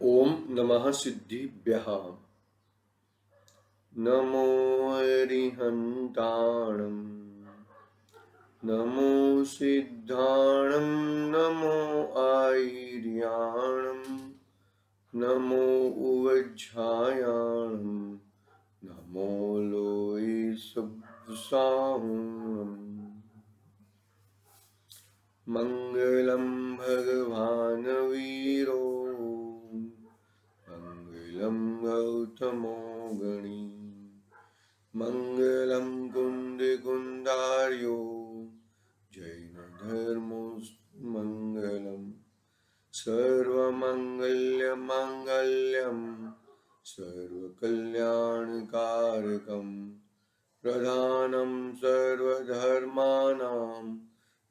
ओम नमः सिद्धिभ्यः। नमो अरिहन्ताणं नमो सिद्धाणं नमो आयर्याणं नमो उवज्झायाणं नमो लोय सब्साहूणम्। मंगलम भगवान वीरो मंगलम गौतमो गणी मंगलम कुंदार्यो जैन धर्मोस्तु मंगलम सर्वमंगल्य मांगल्यम सर्वकल्याणकारकम प्रधानम सर्वधर्माणां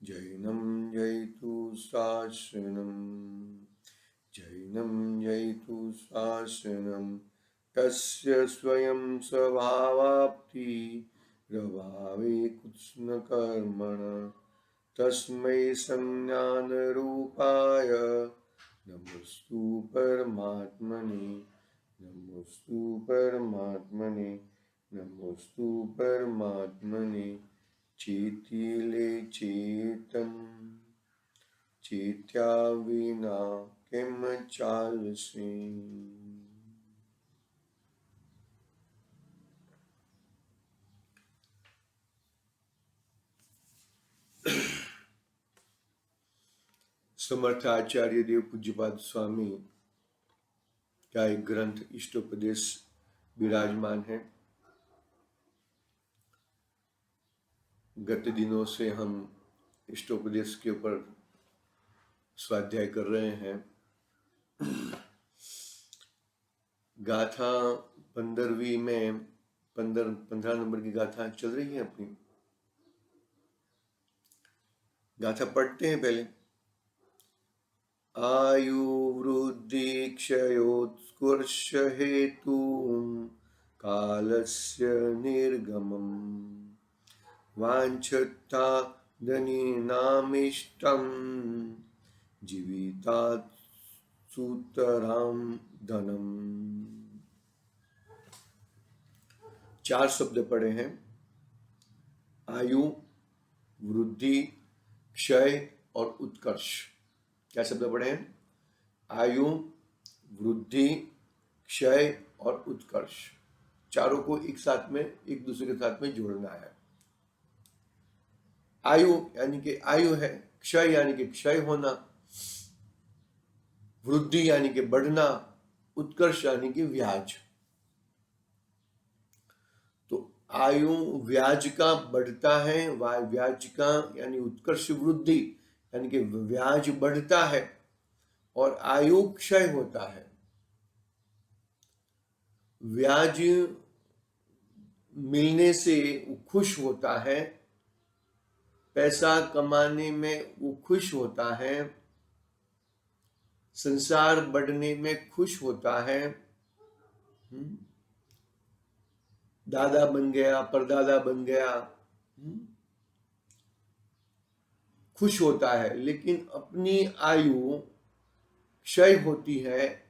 जैनं जयतु शासनम् जैनं जयतु शासनम् तस्य स्वयं स्वभावाप्ति प्रभावे कृत्स्नकर्मण तस्मै संज्ञानरूपाय नमस्तु परमात्मने नमस्तु परमात्मने नमोस्तु परमात्मने चेतिले चेतन चेत्या विना केम चालसे। समर्थ आचार्य देव पूज्यपाद स्वामी का एक ग्रंथ इष्टोपदेश विराजमान है। गत दिनों से हम इष्टोपदेश के ऊपर स्वाध्याय कर रहे हैं। गाथा 15वीं में 15 नंबर की गाथा चल रही है अपनी। गाथा पढ़ते हैं पहले। आयु वृद्धि क्षयोत्कर्ष हेतु कालस्य निर्गमम् वाञ्छता धनीनामिष्टं जीवितात् सुतरां धनम्। 4 शब्द पढ़े हैं। आयु, वृद्धि, क्षय और उत्कर्ष। क्या शब्द पढ़े हैं? आयु, वृद्धि, क्षय और उत्कर्ष। चारों को एक साथ में, एक दूसरे के साथ में जोड़ना है। आयु यानी कि आयु है, क्षय यानी कि क्षय होना, वृद्धि यानी कि बढ़ना, उत्कर्ष यानी कि ब्याज। तो आयु ब्याज का बढ़ता है, ब्याज का यानी उत्कर्ष वृद्धि यानी कि ब्याज बढ़ता है, और आयु क्षय होता है। ब्याज मिलने से वो खुश होता है, पैसा कमाने में वो खुश होता है, संसार बढ़ने में खुश होता है, दादा बन गया, परदादा बन गया, खुश होता है। लेकिन अपनी आयु क्षय होती है,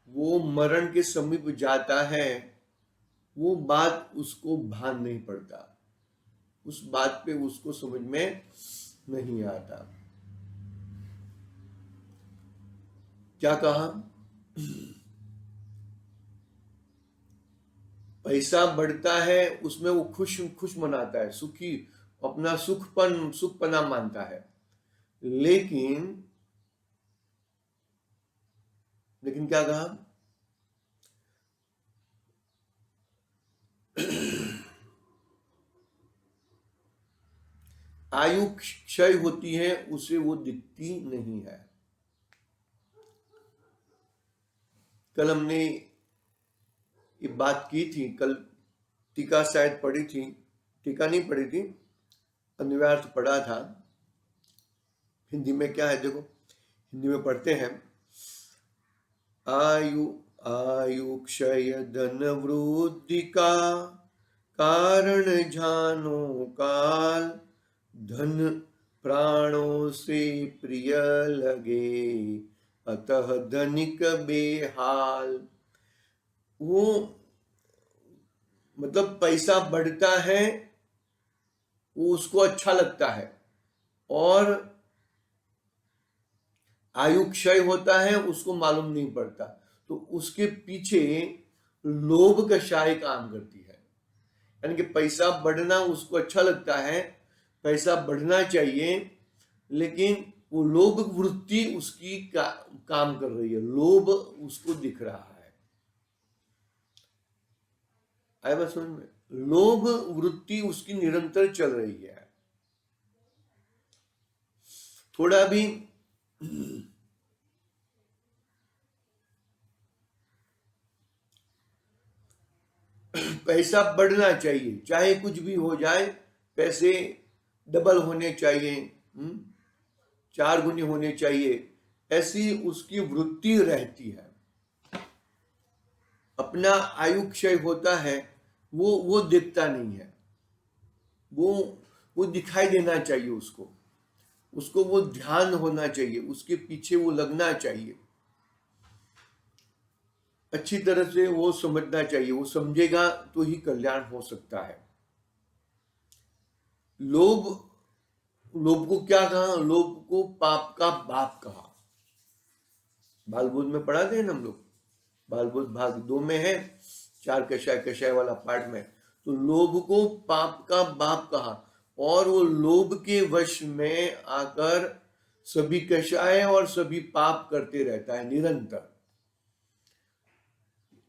वो मरण के समीप जाता है, वो बात उसको भान नहीं पड़ता, उस बात पे उसको समझ में नहीं आता। क्या कहा? पैसा बढ़ता है, उसमें वो खुश खुश मनाता है, सुखी, अपना सुखपना मानता है। लेकिन क्या कहा? आयु क्षय होती है, उसे वो दिखती नहीं है। कल हमने ये बात की थी, कल टीका शायद पढ़ी थी, टीका नहीं पढ़ी थी, अन्वयार्थ पढ़ा था। हिंदी में क्या है देखो, हिंदी में पढ़ते हैं। आयु आयु क्षय धन वृद्धि का कारण जानो काल, धन प्राणों से प्रिय लगे अतः धनिक बेहाल। वो मतलब पैसा बढ़ता है, वो उसको अच्छा लगता है, और आयु क्षय होता है उसको मालूम नहीं पड़ता। तो उसके पीछे लोभ कषाय काम करती है। यानी कि पैसा बढ़ना उसको अच्छा लगता है, पैसा बढ़ना चाहिए, लेकिन वो लोभ वृत्ति उसकी काम कर रही है, लोभ उसको दिख रहा है। आए बात समझ में? लोभ वृत्ति उसकी निरंतर चल रही है। थोड़ा भी पैसा बढ़ना चाहिए, चाहे कुछ भी हो जाए, पैसे डबल होने चाहिए, 4 गुने होने चाहिए, ऐसी उसकी वृत्ति रहती है। अपना आयु क्षय होता है, वो दिखता नहीं है, वो दिखाई देना चाहिए उसको वो ध्यान होना चाहिए, उसके पीछे वो लगना चाहिए, अच्छी तरह से वो समझना चाहिए। वो समझेगा तो ही कल्याण हो सकता है। लोभ लोभ को क्या कहा? लोभ को पाप का बाप कहा। बालबोध में पढ़ा थे ना हम लोग, बालबोध भाग 2 में है, 4 कषाय वाला पार्ट में। तो लोभ को पाप का बाप कहा, और वो लोभ के वश में आकर सभी कषाय और सभी पाप करते रहता है निरंतर।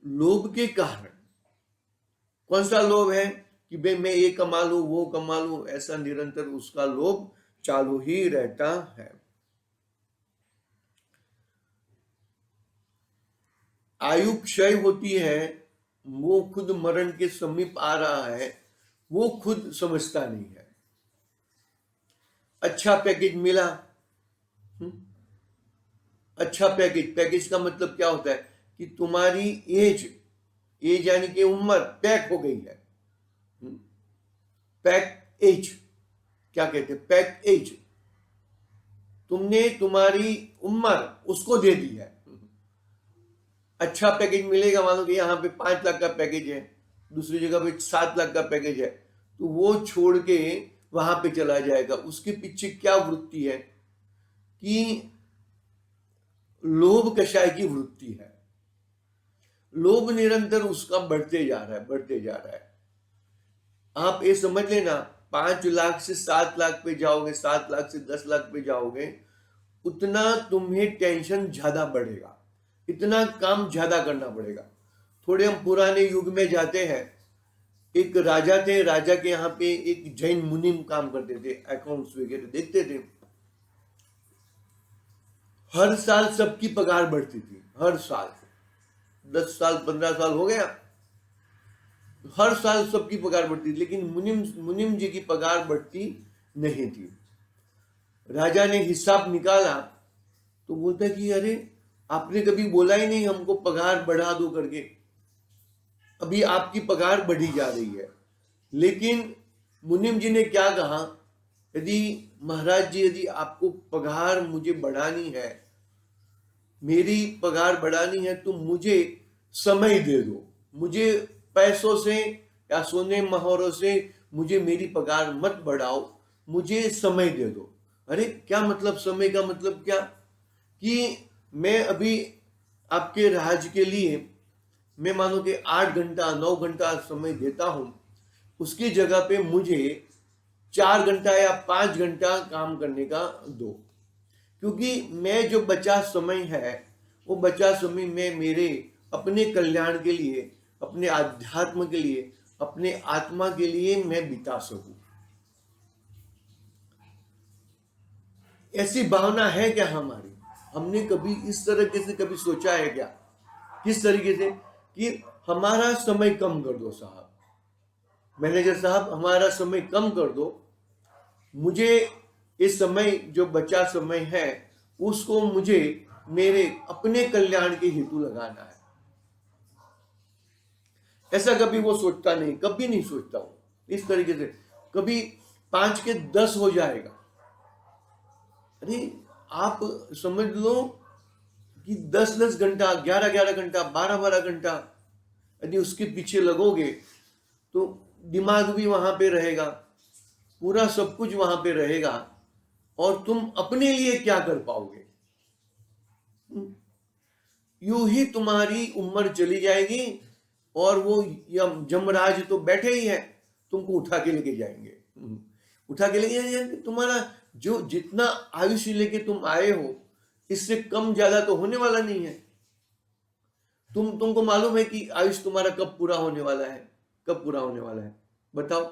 लोभ के कारण, कौन सा लोभ है कि भाई मैं ये कमा लूं वो कमा लूं, ऐसा निरंतर उसका लोभ चालू ही रहता है। आयु क्षय होती है, वो खुद मरण के समीप आ रहा है, वो खुद समझता नहीं है। अच्छा पैकेज मिला, अच्छा पैकेज का मतलब क्या होता है कि तुम्हारी एज यानी कि उम्र पैक हो गई है। पैक एज क्या कहते हैं? पैक एज, तुमने तुम्हारी उम्र उसको दे दी है। अच्छा पैकेज मिलेगा, मान लो कि यहाँ पे 5 लाख का पैकेज है, दूसरी जगह पे 7 लाख का पैकेज है, तो वो छोड़ के वहां पे चला जाएगा। उसके पीछे क्या वृत्ति है कि लोभ कषाय की वृत्ति है। लोभ निरंतर उसका बढ़ते जा रहा है। आप ये समझ लेना, 5 लाख से 7 लाख पे जाओगे, 7 लाख से 10 लाख पे जाओगे, उतना तुम्हें टेंशन ज्यादा बढ़ेगा, इतना काम ज्यादा करना पड़ेगा। थोड़े हम पुराने युग में जाते हैं, एक राजा थे, राजा के यहाँ पे एक जैन मुनिम काम करते थे, अकाउंट्स वगैरह देखते थे। हर साल सबकी पगार बढ़ती थी, हर साल 10 साल 15 साल हो गया, हर साल सबकी पगार बढ़ती थी, लेकिन मुनिम जी की पगार बढ़ती नहीं थी। राजा ने हिसाब निकाला तो बोलता कि अरे आपने कभी बोला ही नहीं हमको पगार बढ़ा दो करके, अभी आपकी पगार बढ़ी जा रही है। लेकिन मुनिम जी ने क्या कहा, यदि महाराज जी यदि आपको पगार मुझे बढ़ानी है, मेरी पगार बढ़ानी है, तो मुझे समय दे दो, मुझे पैसों से या सोने मोहरों से मुझे मेरी पगार मत बढ़ाओ, मुझे समय दे दो। अरे क्या मतलब समय का मतलब क्या कि मैं अभी आपके राज के लिए मैं मानो कि 8 घंटा 9 घंटा समय देता हूं, उसकी जगह पे मुझे 4 घंटा या 5 घंटा काम करने का दो, क्योंकि मैं जो बचा समय है वो बचा समय में मेरे अपने कल्याण के लिए, अपने आध्यात्म के लिए, अपने आत्मा के लिए मैं बिता सकूं। ऐसी भावना है क्या हमारी? हमने कभी इस तरीके से कभी सोचा है क्या? किस तरीके से कि हमारा समय कम कर दो साहब, मैनेजर साहब हमारा समय कम कर दो, मुझे इस समय जो बचा समय है उसको मुझे मेरे अपने कल्याण के हेतु लगाना है। ऐसा कभी वो सोचता नहीं, कभी नहीं सोचता हूं इस तरीके से। कभी 5 के 10 हो जाएगा, अरे आप समझ लो कि 10-10 घंटा, 11-11 घंटा, 12-12 घंटा यदि उसके पीछे लगोगे तो दिमाग भी वहां पे रहेगा, पूरा सब कुछ वहां पे रहेगा, और तुम अपने लिए क्या कर पाओगे? यूं ही तुम्हारी उम्र चली जाएगी और वो यमराज तो बैठे ही है, तुमको उठा के लेके जाएंगे। उठा के लेके जाएंगे, तुम्हारा जो जितना आयुष्य लेके तुम आए हो इससे कम ज्यादा तो होने वाला नहीं है। तुमको मालूम है कि आयुष्य तुम्हारा कब पूरा होने वाला है? कब पूरा होने वाला है बताओ?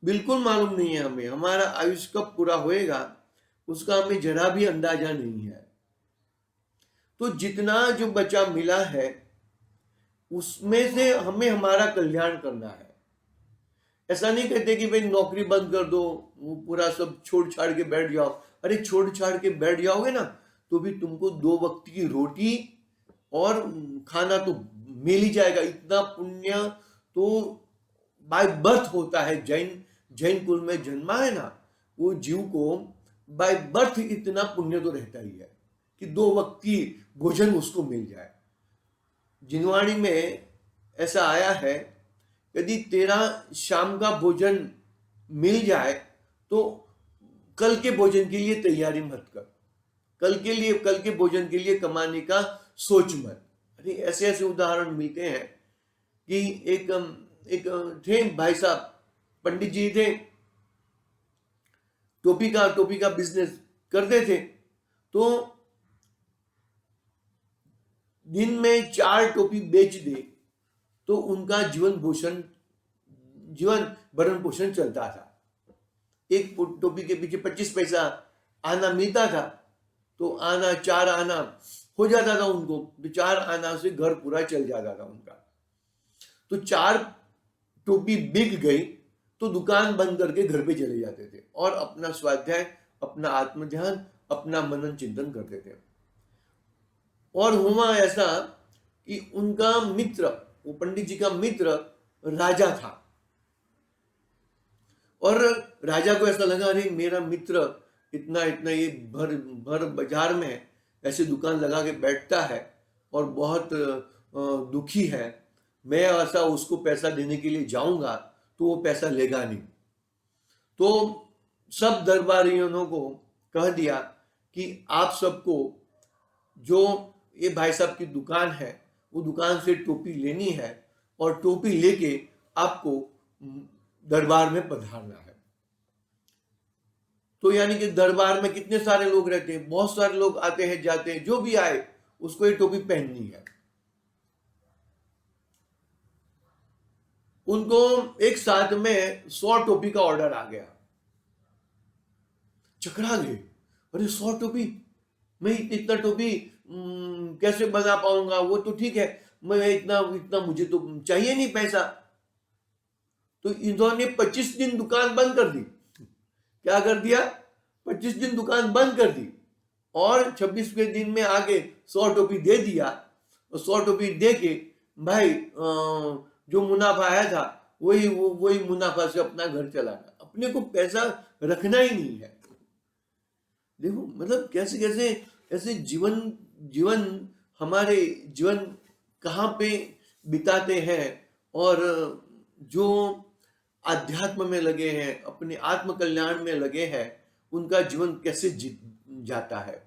बिल्कुल मालूम नहीं है हमें, हमारा आयुष्य कब पूरा होएगा उसका हमें जरा भी अंदाजा नहीं है। तो जितना जो बचा मिला है उसमें से हमें हमारा कल्याण करना है। ऐसा नहीं कहते कि भाई नौकरी बंद कर दो, वो पूरा सब छोड़ छाड़ के बैठ जाओ। अरे छोड़ छाड़ के बैठ जाओगे ना तो भी तुमको 2 वक्त की रोटी और खाना तो मिल ही जाएगा। इतना पुण्य तो बाय बर्थ होता है। जैन कुल में जन्मा है ना वो जीव को बाय बर्थ इतना पुण्य तो रहता ही है कि 2 वक्त की भोजन उसको मिल जाए। जिनवाणी में ऐसा आया है, यदि तेरा शाम का भोजन मिल जाए तो कल के भोजन के लिए तैयारी मत कर, कल के भोजन के लिए कमाने का सोच मत। अरे ऐसे ऐसे उदाहरण मिलते हैं कि एक थे भाई साहब, पंडित जी थे, टोपी का बिजनेस करते थे। तो दिन में 4 टोपी बेच दे तो उनका जीवन भरण पोषण चलता था। एक टोपी के पीछे 25 पैसा आना मिलता था, तो 4 आना हो जाता था उनको, तो 4 आना से घर पूरा चल जाता था उनका। तो 4 टोपी बिक गई तो दुकान बंद करके घर पे चले जाते थे और अपना स्वाध्याय, अपना आत्म ध्यान, अपना मनन चिंतन करते थे। और हुआ ऐसा कि उनका मित्र, वो पंडित जी का मित्र राजा था, और राजा को ऐसा लगा अरे मेरा मित्र इतना ये भर बाजार में ऐसे दुकान लगा के बैठता है और बहुत दुखी है, मैं ऐसा उसको पैसा देने के लिए जाऊंगा तो वो पैसा लेगा नहीं। तो सब दरबारियों को कह दिया कि आप सबको जो ये भाई साहब की दुकान है वो दुकान से टोपी लेनी है और टोपी लेके आपको दरबार में पधारना है। तो यानी कि दरबार में कितने सारे लोग रहते हैं, बहुत सारे लोग आते हैं जाते हैं, जो भी आए उसको ये टोपी पहननी है। उनको एक साथ में 100 टोपी का ऑर्डर आ गया। चकरा गए, अरे 100 टोपी, मैं इतना टोपी कैसे बना पाऊंगा? वो तो ठीक है, मैं इतना मुझे तो चाहिए नहीं पैसा। तो इन्होंने 25 दिन दुकान बंद कर दी। क्या कर दिया? 25 दिन दुकान बंद कर दी और 26वें दिन में आके 100 टोपी दे दिया। और 100 टोपी दे के भाई जो मुनाफा आया था वही मुनाफा से अपना घर चलाना, अपने को पैसा रखना ही नहीं है। देखो मतलब कैसे कैसे ऐसे जीवन हमारे जीवन कहाँ पे बिताते हैं, और जो आध्यात्म में लगे हैं, अपने आत्म कल्याण में लगे हैं, उनका जीवन कैसे जाता है।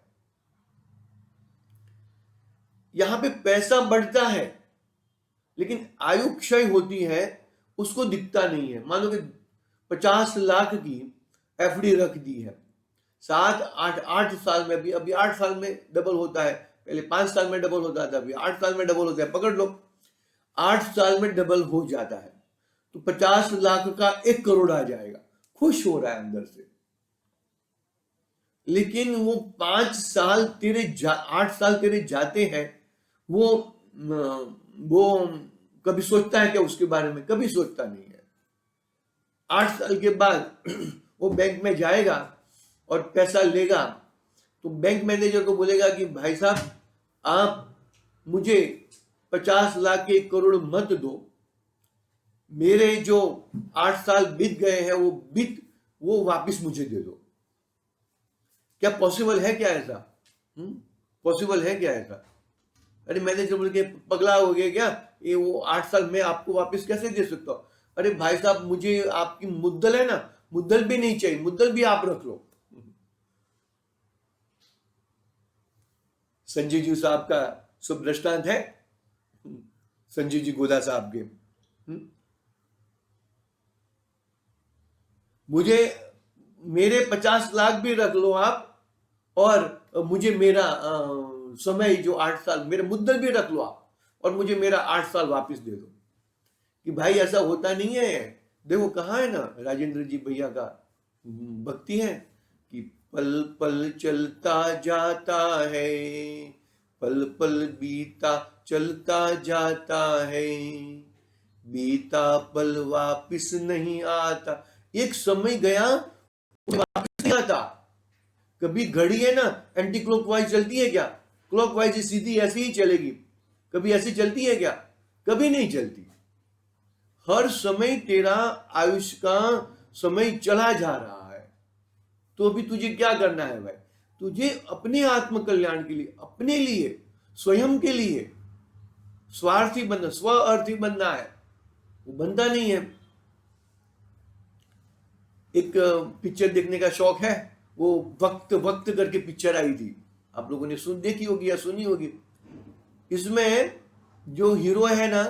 यहां पे पैसा बढ़ता है लेकिन आयु क्षय होती है, उसको दिखता नहीं है। मानो कि 50 लाख की एफडी रख दी है, 7-8 साल में, अभी 8 साल में डबल होता है, पहले 5 साल में डबल होता था, अभी 8 साल में डबल होता है, पकड़ लो 8 साल में डबल हो जाता है। तो 50 लाख का 1 करोड़ आ जाएगा, खुश हो रहा है अंदर से। लेकिन वो 8 साल तेरे जाते हैं, वो कभी सोचता है क्या उसके बारे में? कभी सोचता नहीं है। 8 साल के बाद वो बैंक में जाएगा और पैसा लेगा तो बैंक मैनेजर को बोलेगा कि भाई साहब आप मुझे 50 लाख के 1 करोड़ मत दो, मेरे जो 8 साल बीत गए हैं वो वापस मुझे दे दो। क्या पॉसिबल है क्या ऐसा? पॉसिबल है क्या ऐसा? अरे मैंने जो बोल के पगला हो गया क्या, ये वो 8 साल मैं आपको वापस कैसे दे सकता हूँ? अरे भाई साहब, मुझे आपकी मुद्दल है ना, मुद्दल भी नहीं चाहिए, मुद्दल भी आप रख लो। संजय जी साहब का शुभ दृष्टांत है, संजय जी गोदा साहब के। मुझे मेरे 50 लाख भी रख लो आप, और मुझे मेरा समय जो 8 साल मेरे मुद्दल भी रख लो आप, और मुझे मेरा 8 साल वापस दे दो। कि भाई ऐसा होता नहीं है। देखो कहाँ है ना राजेंद्र जी भैया का भक्ति है कि पल पल चलता जाता है, पल पल बीता चलता जाता है, बीता पल वापिस नहीं आता। एक समय गया वापिस नहीं आता। कभी घड़ी है ना एंटी क्लॉकवाइज चलती है क्या? क्लॉकवाइज सीधी ऐसी ही चलेगी। कभी ऐसी चलती है क्या? कभी नहीं चलती। हर समय तेरा आयुष का समय चला जा रहा है। तो अभी तुझे क्या करना है भाई? तुझे अपने आत्म कल्याण के लिए, अपने लिए, स्वयं के लिए स्वार्थी बनना, स्व अर्थी बनना है। वो बनता नहीं है। एक पिक्चर देखने का शौक है, वो वक्त वक्त करके पिक्चर आई थी, आप लोगों ने देखी होगी या सुनी होगी। इसमें जो हीरो है ना,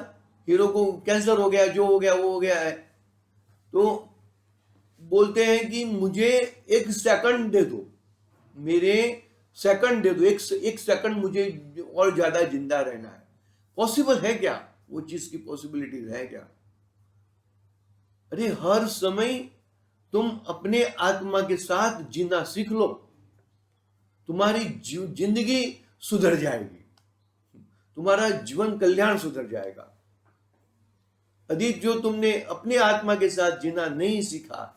हीरो को कैंसर हो गया, जो हो गया वो हो गया है, तो बोलते हैं कि मुझे 1 सेकंड दे दो, मेरे सेकंड दे दो, एक सेकंड मुझे और ज्यादा जिंदा रहना है। पॉसिबल है क्या? वो चीज की पॉसिबिलिटी है क्या? अरे हर समय तुम अपने आत्मा के साथ जीना सीख लो, तुम्हारी जिंदगी सुधर जाएगी, तुम्हारा जीवन कल्याण सुधर जाएगा। यदि जो तुमने अपने आत्मा के साथ जीना नहीं सीखा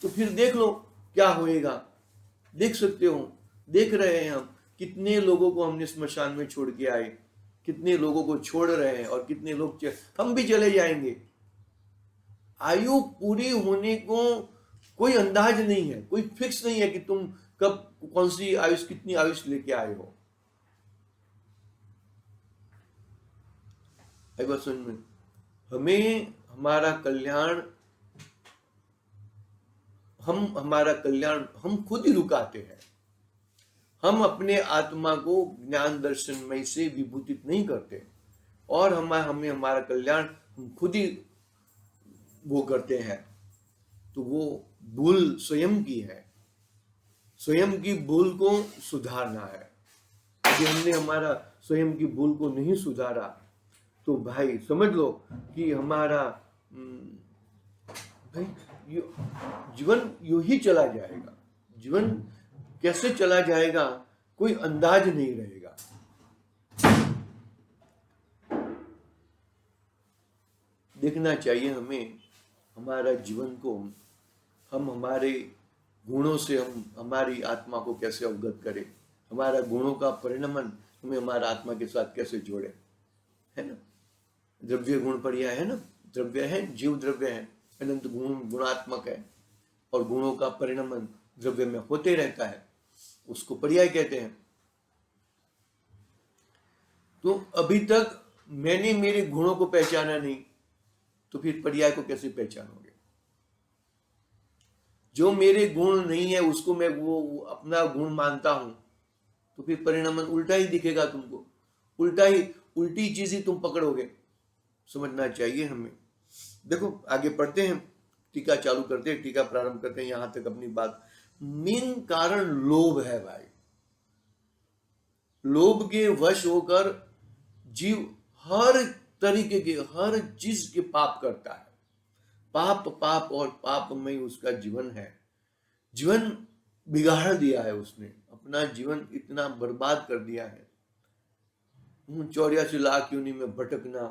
तो फिर देख लो क्या होएगा। देख सकते हो, देख रहे हैं हम कितने लोगों को हमने स्मशान में छोड़ के आए, कितने लोगों को छोड़ रहे हैं, और कितने लोग हम भी चले जाएंगे। आयु पूरी होने को कोई अंदाज नहीं है, कोई फिक्स नहीं है कि तुम कब कौन सी आयुष, कितनी आयुष लेके आए हो। एक सुन में, हमें हमारा कल्याण, हमारा कल्याण हम खुद ही रुकाते हैं। हम अपने आत्मा को ज्ञान दर्शनमय से विभूतित नहीं करते, और हमें हमारा कल्याण हम खुद ही वो करते हैं। तो वो भूल स्वयं की है, स्वयं की भूल को सुधारना है। यदि हमने हमारा स्वयं की भूल को नहीं सुधारा तो भाई समझ लो कि हमारा भाई जीवन यूं ही चला जाएगा। जीवन कैसे चला जाएगा कोई अंदाज नहीं रहेगा। देखना चाहिए हमें हमारा जीवन को, हम हमारे गुणों से हम हमारी आत्मा को कैसे अवगत करें, हमारा गुणों का परिणमन हमें हमारा आत्मा के साथ कैसे जोड़े, है ना। द्रव्य गुण पर्याय है ना, द्रव्य है, जीव द्रव्य है, अनंत गुण गुणात्मक है, और गुणों का परिणमन द्रव्य में होते रहता है, उसको पर्याय कहते हैं। तो अभी तक मैंने मेरे गुणों को पहचाना नहीं, तो फिर पर्याय को कैसे पहचानोगे? जो मेरे गुण नहीं है उसको मैं वो अपना गुण मानता हूं, तो फिर परिणमन उल्टा ही दिखेगा तुमको, उल्टी चीज ही तुम पकड़ोगे। समझना चाहिए हमें। देखो आगे पढ़ते हैं, टीका चालू करते हैं, टीका प्रारंभ करते हैं। यहां तक अपनी बात, मेन कारण लोभ है भाई। लोभ के वश होकर जीव हर तरीके के, हर चीज के पाप करता है। पाप और पापमय उसका जीवन है। जीवन बिगाड़ दिया है उसने, अपना जीवन इतना बर्बाद कर दिया है। 84 लाख योनि में भटकना,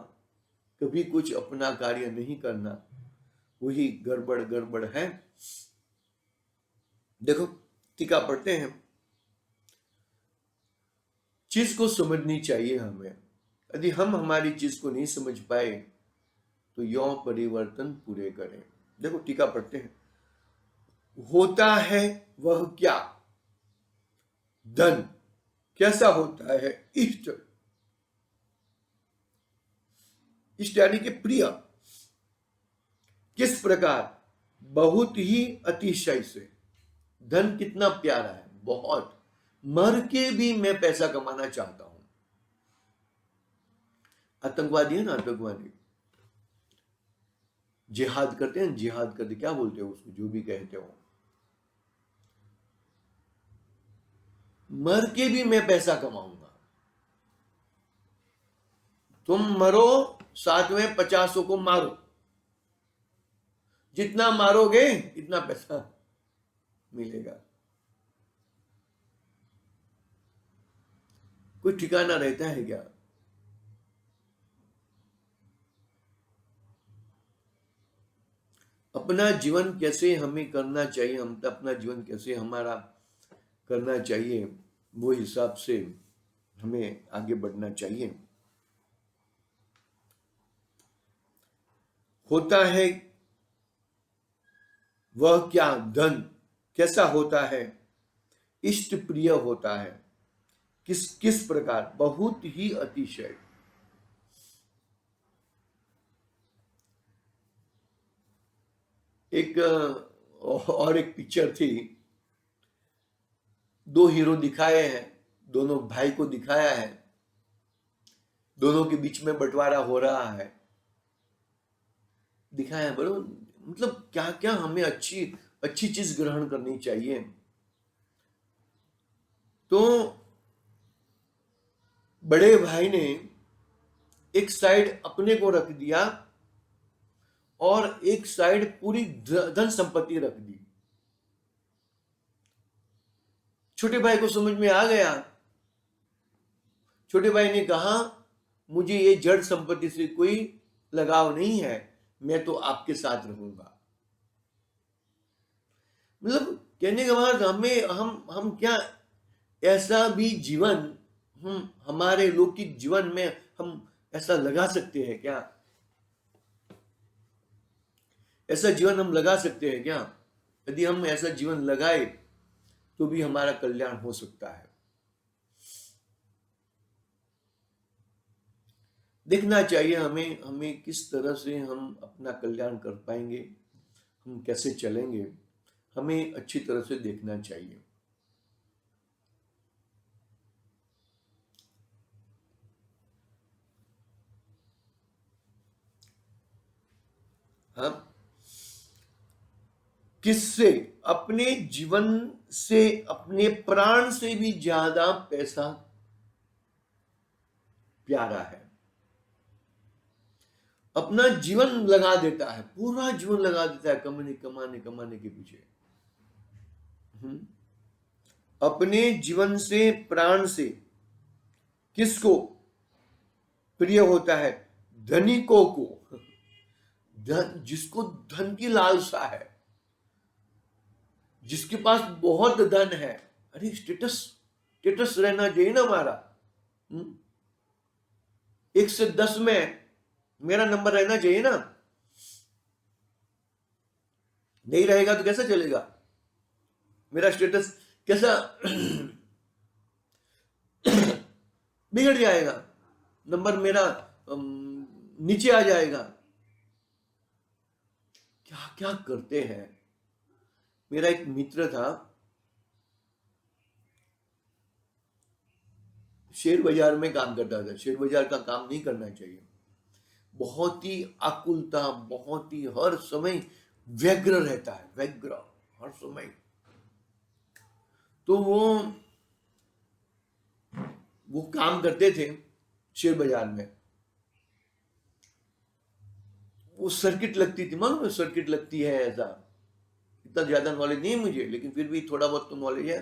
कभी कुछ अपना कार्य नहीं करना, वही गड़बड़ है। देखो टीका पढ़ते हैं, चीज को समझनी चाहिए हमें। यदि हम हमारी चीज को नहीं समझ पाए तो यौ परिवर्तन पूरे करें। देखो टीका पढ़ते हैं, होता है वह क्या? धन, कैसा होता है इष्ट? इष्ट यानी कि प्रिय। किस प्रकार? बहुत ही अतिशय से। धन कितना प्यारा है, बहुत। मर के भी मैं पैसा कमाना चाहता हूं। आतंकवादी है ना, आतंकवादी जिहाद करते हैं, जिहाद करते क्या बोलते हो उसको, जो भी कहते हो, मर के भी मैं पैसा कमाऊंगा। तुम मरो, साथ में 50 को मारो, जितना मारोगे इतना पैसा मिलेगा। कोई ठिकाना रहता है क्या? अपना जीवन कैसे हमें करना चाहिए, हम अपना जीवन कैसे हमारा करना चाहिए, वो हिसाब से हमें आगे बढ़ना चाहिए। होता है वह क्या? धन कैसा होता है? इष्ट प्रिय होता है। किस किस प्रकार? बहुत ही अतिशय। एक और एक पिक्चर थी, दो हीरो दिखाए हैं, दोनों भाई को दिखाया है, दोनों के बीच में बंटवारा हो रहा है, दिखाया है। बरो मतलब क्या क्या हमें अच्छी अच्छी चीज ग्रहण करनी चाहिए। तो बड़े भाई ने एक साइड अपने को रख दिया और एक साइड पूरी धन संपत्ति रख दी। छोटे भाई को समझ में आ गया। छोटे भाई ने कहा, मुझे ये जड़ संपत्ति से कोई लगाव नहीं है, मैं तो आपके साथ रहूंगा। मतलब कहने के बाद हम क्या ऐसा भी जीवन हम हमारे लौकिक जीवन में हम ऐसा लगा सकते हैं क्या? ऐसा जीवन हम लगा सकते हैं क्या? यदि हम ऐसा जीवन लगाए तो भी हमारा कल्याण हो सकता है। देखना चाहिए हमें हमें किस तरह से हम अपना कल्याण कर पाएंगे, हम कैसे चलेंगे, हमें अच्छी तरह से देखना चाहिए। हम किससे? अपने जीवन से, अपने प्राण से भी ज्यादा पैसा प्यारा है। अपना जीवन लगा देता है, पूरा जीवन लगा देता है कमाने कमाने कमाने के पीछे। अपने जीवन से, प्राण से किसको प्रिय होता है? धनिकों को। धन, जिसको धन की लालसा है, जिसके पास बहुत धन है। अरे स्टेटस स्टेटस रहना चाहिए ना हमारा। 1 से 10 में मेरा नंबर रहना चाहिए ना। नहीं रहेगा तो कैसा चलेगा? मेरा स्टेटस कैसा बिगड़ जाएगा, नंबर मेरा नीचे आ जाएगा। क्या क्या करते हैं। मेरा एक मित्र था, शेयर बाजार में काम करता था। शेयर बाजार का काम नहीं करना चाहिए। बहुत ही आकुलता, बहुत ही हर समय व्यग्र रहता है, व्यग्र हर समय। तो वो काम करते थे शेयर बाजार में। वो सर्किट लगती थी, मालूम है सर्किट लगती है ऐसा। इतना ज्यादा नॉलेज नहीं है मुझे, लेकिन फिर भी थोड़ा बहुत तो नॉलेज है।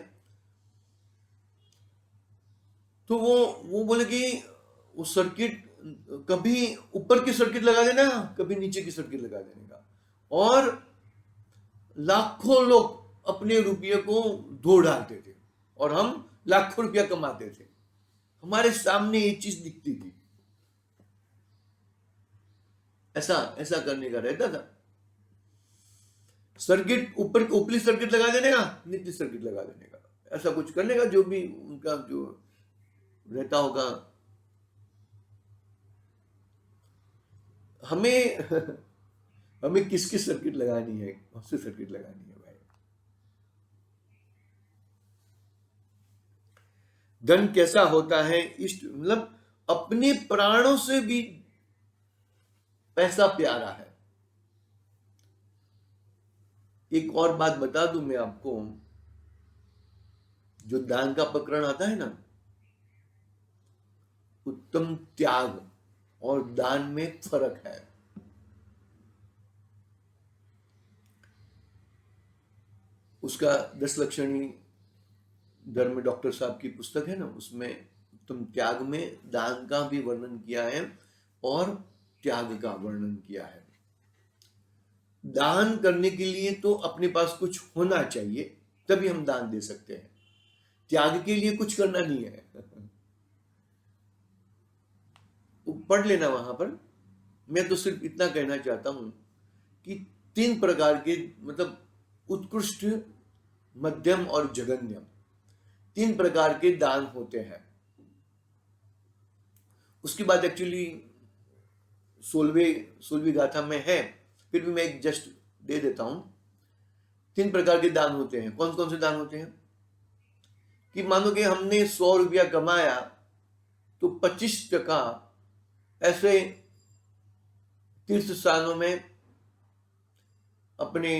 तो वो बोले कि वो सर्किट कभी ऊपर की सर्किट लगा देना, कभी नीचे की सर्किट लगा देने का, और लाखों लोग अपने रुपये को धो डालते थे और हम लाखों रुपया कमाते थे। हमारे सामने ये चीज दिखती थी। ऐसा ऐसा करने का रहता था। सर्किट ऊपर ऊपरी सर्किट लगा देने का, नीचे सर्किट लगा देने का, ऐसा कुछ करने का, जो भी उनका जो रहता होगा। हमें हमें किसकी सर्किट लगानी है, कौन सी सर्किट लगानी है भाई। धन कैसा होता है, इष्ट मतलब अपने प्राणों से भी पैसा प्यारा है। एक और बात बता दूं मैं आपको, जो दान का प्रकरण आता है ना, उत्तम त्याग और दान में फर्क है। उसका 10 लक्षणी धर्म डॉक्टर साहब की पुस्तक है ना, उसमें उत्तम त्याग में दान का भी वर्णन किया है और त्याग का वर्णन किया है। दान करने के लिए तो अपने पास कुछ होना चाहिए, तभी हम दान दे सकते हैं। त्याग के लिए कुछ करना नहीं है। पढ़ लेना वहां पर। मैं तो सिर्फ इतना कहना चाहता हूं कि 3 प्रकार के, मतलब उत्कृष्ट, मध्यम और जघन्य, 3 प्रकार के दान होते हैं। उसकी बात एक्चुअली 16वीं गाथा में है, फिर भी मैं एक जस्ट दे देता हूं। 3 प्रकार के दान होते हैं। कौन कौन से दान होते हैं? कि मानो कि हमने 100 रुपया कमाया तो 25% ऐसे तीर्थ स्थानों में, अपने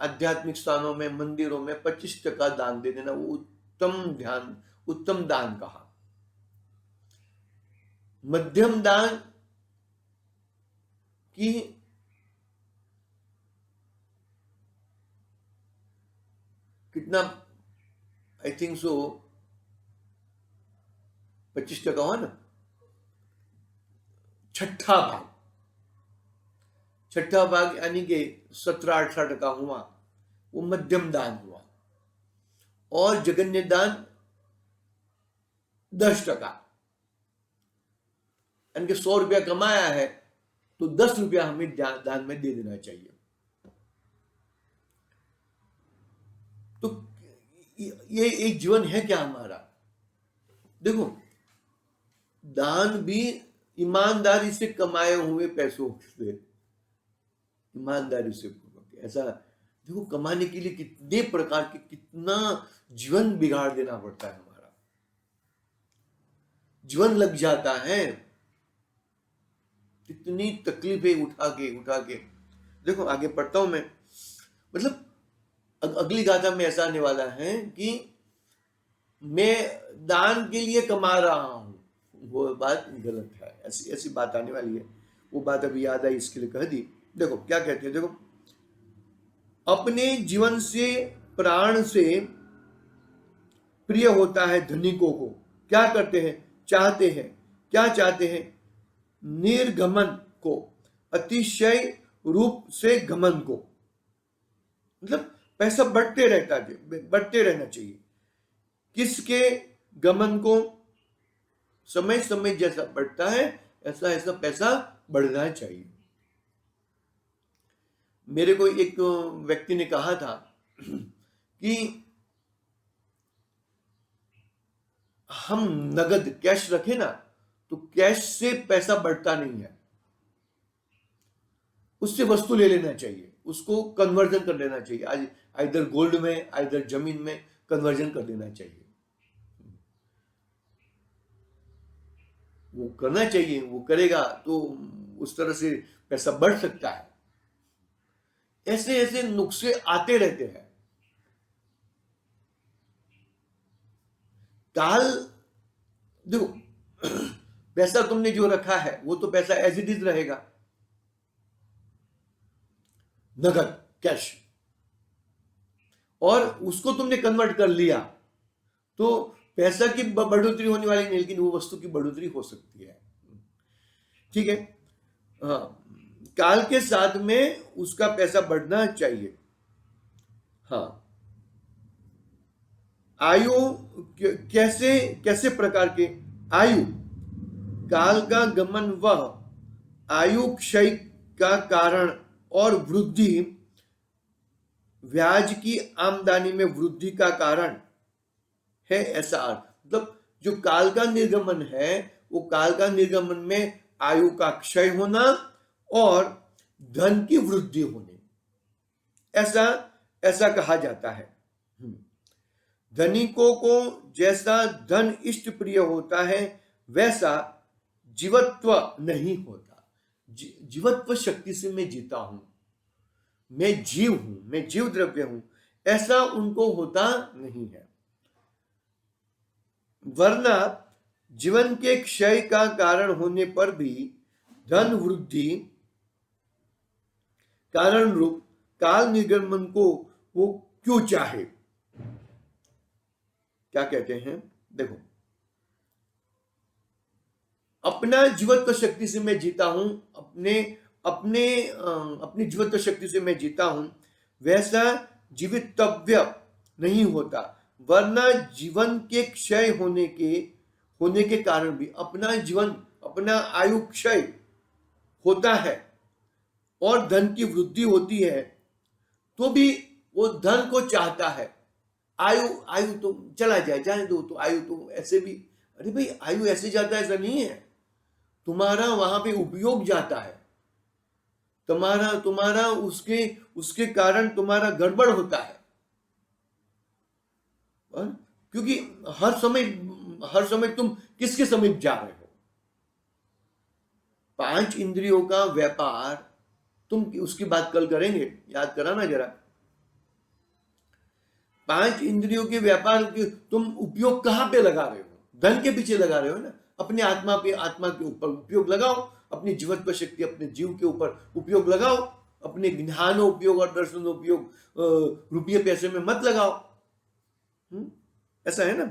आध्यात्मिक स्थानों में, मंदिरों में 25% दान दे देना, वो उत्तम दान कहा। मध्यम दान की कितना, आई थिंक सो 25% हुआ ना, छठा भाग यानी कि 17-18% हुआ, वो मध्यम दान हुआ। और जघन्य दान 10%, यानी कि 100 रुपया कमाया है तो 10 रुपया हमें दान में दे देना चाहिए। तो ये एक जीवन है क्या हमारा? देखो, दान भी ईमानदारी से कमाए हुए पैसों से, ईमानदारी से, ऐसा देखो, कमाने के लिए कितने प्रकार के, कितना जीवन बिगाड़ देना पड़ता है, हमारा जीवन लग जाता है, कितनी तकलीफें उठा के। देखो आगे पढ़ता हूं मैं, मतलब अगली गाथा में ऐसा आने वाला है कि मैं दान के लिए कमा रहा हूं, वो बात गलत है। ऐसी बात आने वाली है, वो बात अभी याद आई, इसके लिए कह दी। देखो क्या कहते हैं, देखो, अपने जीवन से, प्राण से प्रिय होता है धनिकों को। क्या करते हैं? चाहते हैं, क्या चाहते हैं? निर्गमन को, अतिशय रूप से घमन को। मतलब पैसा बढ़ते रहना चाहिए। किसके गमन को? समय समय जैसा बढ़ता है, ऐसा ऐसा पैसा बढ़ना चाहिए। मेरे को एक व्यक्ति ने कहा था कि हम नगद कैश रखें ना, तो कैश से पैसा बढ़ता नहीं है, उससे वस्तु ले लेना चाहिए, उसको कन्वर्जन कर लेना चाहिए। आज आइदर गोल्ड में, आइदर जमीन में कन्वर्जन कर देना चाहिए, वो करना चाहिए। वो करेगा तो उस तरह से पैसा बढ़ सकता है। ऐसे ऐसे नुस्खे आते रहते हैं। काल, देखो, पैसा तुमने जो रखा है वो तो पैसा एज इट इज रहेगा, नगद कैश, और उसको तुमने कन्वर्ट कर लिया तो पैसा की बढ़ोतरी होने वाली नहीं, लेकिन वो वस्तु की बढ़ोतरी हो सकती है। ठीक है, हाँ, काल के साथ में उसका पैसा बढ़ना चाहिए। हाँ, आयु कैसे कैसे प्रकार के? आयु, काल का गमन वह आयु क्षय का कारण और वृद्धि, ब्याज की आमदनी में वृद्धि का कारण है, ऐसा अर्थ। मतलब जो काल का निर्गमन है वो काल का निर्गमन में आयु का क्षय होना और धन की वृद्धि होनी, ऐसा ऐसा कहा जाता है। धनिकों को जैसा धन इष्ट प्रिय होता है वैसा जीवत्व नहीं होता। जीवत्व शक्ति से मैं जीता हूं, मैं जीव हूं, मैं जीव द्रव्य हूं, ऐसा उनको होता नहीं है। वरना जीवन के क्षय का कारण होने पर भी धन वृद्धि कारण रूप काल निर्गमन को वो क्यों चाहे? क्या कहते हैं, देखो, अपना जीवत्व शक्ति से मैं जीता हूं, अपनी जीवत्व शक्ति से मैं जीता हूं, वैसा जीवितव्य नहीं होता। वरना जीवन के क्षय होने के कारण भी अपना आयु क्षय होता है और धन की वृद्धि होती है, तो भी वो धन को चाहता है। आयु तो चला जाने दो, तो आयु तो ऐसे भी, अरे भाई आयु ऐसे जाता है ऐसा नहीं है, तुम्हारा वहां पे उपयोग जाता है, तुम्हारा उसके कारण तुम्हारा गड़बड़ होता है। क्योंकि हर समय तुम किसके समीप जा रहे हो? 5 इंद्रियों का व्यापार, तुम उसकी बात कल करेंगे, याद कराना जरा। 5 इंद्रियों के व्यापार की तुम उपयोग कहां पे लगा रहे हो? धन के पीछे लगा रहे हो ना। अपने आत्मा के ऊपर उपयोग लगाओ, अपनी जीवत्व शक्ति अपने जीव के ऊपर उपयोग लगाओ, अपने ज्ञान उपयोग और दर्शन उपयोग रुपये पैसे में मत लगाओ। ऐसा है ना।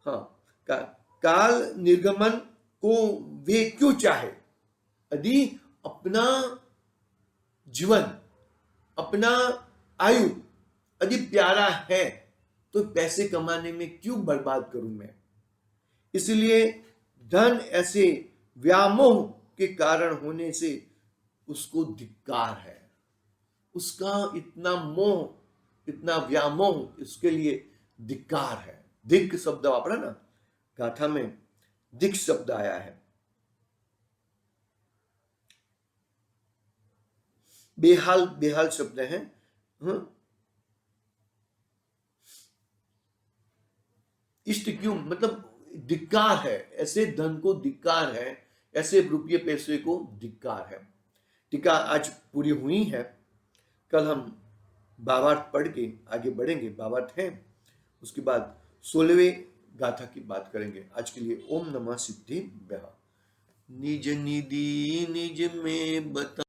हाँ, काल निर्गमन को वे क्यों चाहे? यदि अपना जीवन, अपना आयु यदि प्यारा है तो पैसे कमाने में क्यों बर्बाद करूं मैं? इसलिए धन ऐसे व्यामोह के कारण होने से उसको धिक्कार है। उसका इतना मोह, इतना व्यामोह, इसके लिए धिक्कार है। धिक् शब्द वापरा ना, गाथा में धिक् शब्द आया है। बेहाल शब्द है। इष्ट क्यों, मतलब धिक्कार है, ऐसे धन को धिक्कार है, ऐसे रुपये पैसे को धिक्कार है। टीका आज पूरी हुई है। कल हम भावार्थ पढ़ के आगे बढ़ेंगे। भावार्थ है, उसके बाद 16वें गाथा की बात करेंगे। आज के लिए ओम नमः सिद्धिभ्यः। निज निधि निज में बता